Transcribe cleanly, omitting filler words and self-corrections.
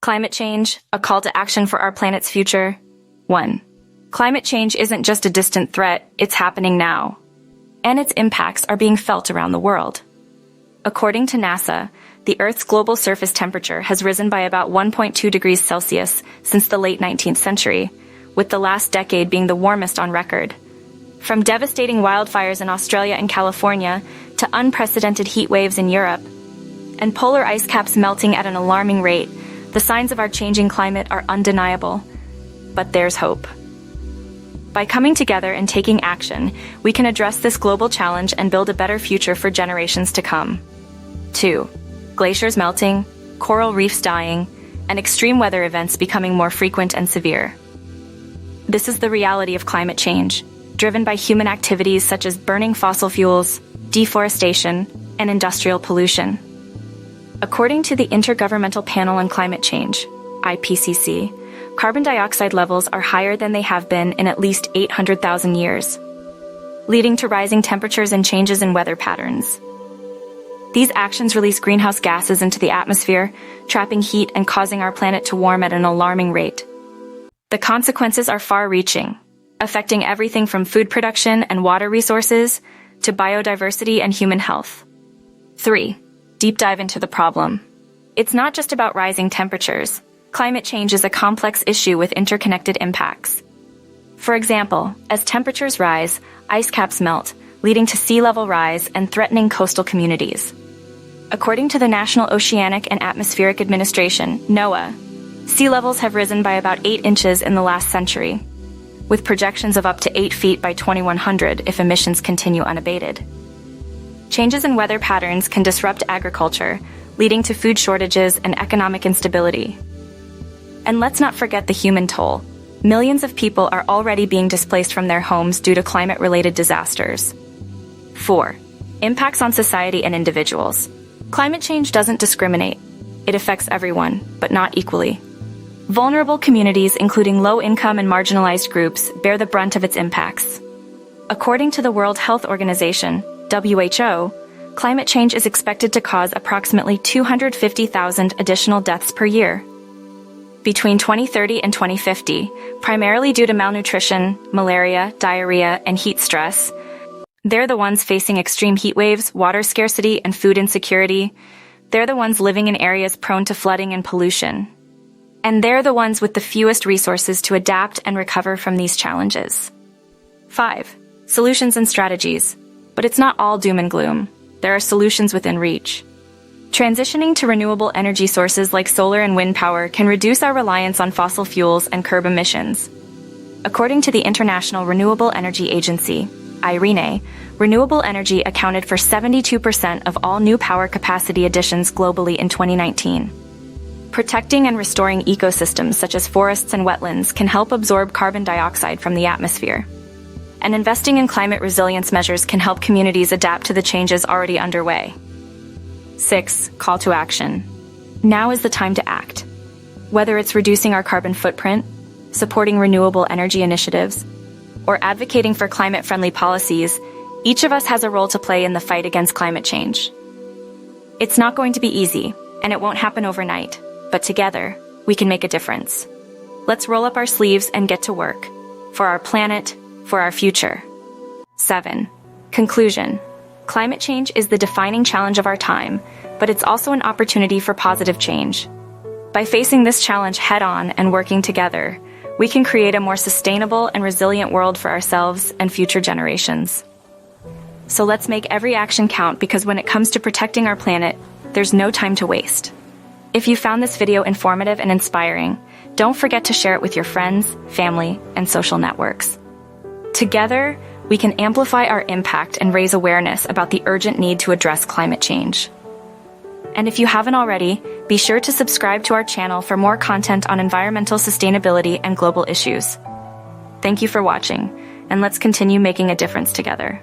Climate change, a call to action for our planet's future. 1. Climate change isn't just a distant threat, it's happening now. And its impacts are being felt around the world. According to NASA, the Earth's global surface temperature has risen by about 1.2 degrees Celsius since the late 19th century, with the last decade being the warmest on record. From devastating wildfires in Australia and California to unprecedented heat waves in Europe, and polar ice caps melting at an alarming rate, the signs of our changing climate are undeniable. But there's hope. By coming together and taking action, we can address this global challenge and build a better future for generations to come. 2. Glaciers melting, coral reefs dying, and extreme weather events becoming more frequent and severe. This is the reality of climate change, driven by human activities such as burning fossil fuels, deforestation, and industrial pollution. According to the Intergovernmental Panel on Climate Change, IPCC, carbon dioxide levels are higher than they have been in at least 800,000 years, leading to rising temperatures and changes in weather patterns. These actions release greenhouse gases into the atmosphere, trapping heat and causing our planet to warm at an alarming rate. The consequences are far-reaching, affecting everything from food production and water resources to biodiversity and human health. 3. Deep dive into the problem. It's not just about rising temperatures. Climate change is a complex issue with interconnected impacts. For example, as temperatures rise, ice caps melt, leading to sea level rise and threatening coastal communities. According to the National Oceanic and Atmospheric Administration, NOAA, sea levels have risen by about 8 inches in the last century, with projections of up to 8 feet by 2100 if emissions continue unabated. Changes in weather patterns can disrupt agriculture, leading to food shortages and economic instability. And let's not forget the human toll. Millions of people are already being displaced from their homes due to climate-related disasters. 4. Impacts on society and individuals. Climate change doesn't discriminate. It affects everyone, but not equally. Vulnerable communities, including low-income and marginalized groups, bear the brunt of its impacts. According to the World Health Organization, WHO, climate change is expected to cause approximately 250,000 additional deaths per year. Between 2030 and 2050, primarily due to malnutrition, malaria, diarrhea, and heat stress, they're the ones facing extreme heat waves, water scarcity, and food insecurity. They're the ones living in areas prone to flooding and pollution. And they're the ones with the fewest resources to adapt and recover from these challenges. 5. Solutions and strategies. But it's not all doom and gloom. There are solutions within reach. Transitioning to renewable energy sources like solar and wind power can reduce our reliance on fossil fuels and curb emissions. According to the International Renewable Energy Agency, IRENA, renewable energy accounted for 72% of all new power capacity additions globally in 2019. Protecting and restoring ecosystems such as forests and wetlands can help absorb carbon dioxide from the atmosphere. And investing in climate resilience measures can help communities adapt to the changes already underway. 6. Call to action. Now is the time to act. Whether it's reducing our carbon footprint, supporting renewable energy initiatives, or advocating for climate-friendly policies, each of us has a role to play in the fight against climate change. It's not going to be easy, and it won't happen overnight, but together, we can make a difference. Let's roll up our sleeves and get to work. For our planet, for our future. 7. Conclusion. Climate change is the defining challenge of our time, but it's also an opportunity for positive change. By facing this challenge head-on and working together, we can create a more sustainable and resilient world for ourselves and future generations. So let's make every action count, because when it comes to protecting our planet, there's no time to waste. If you found this video informative and inspiring, don't forget to share it with your friends, family, and social networks. Together, we can amplify our impact and raise awareness about the urgent need to address climate change. And if you haven't already, be sure to subscribe to our channel for more content on environmental sustainability and global issues. Thank you for watching, and let's continue making a difference together.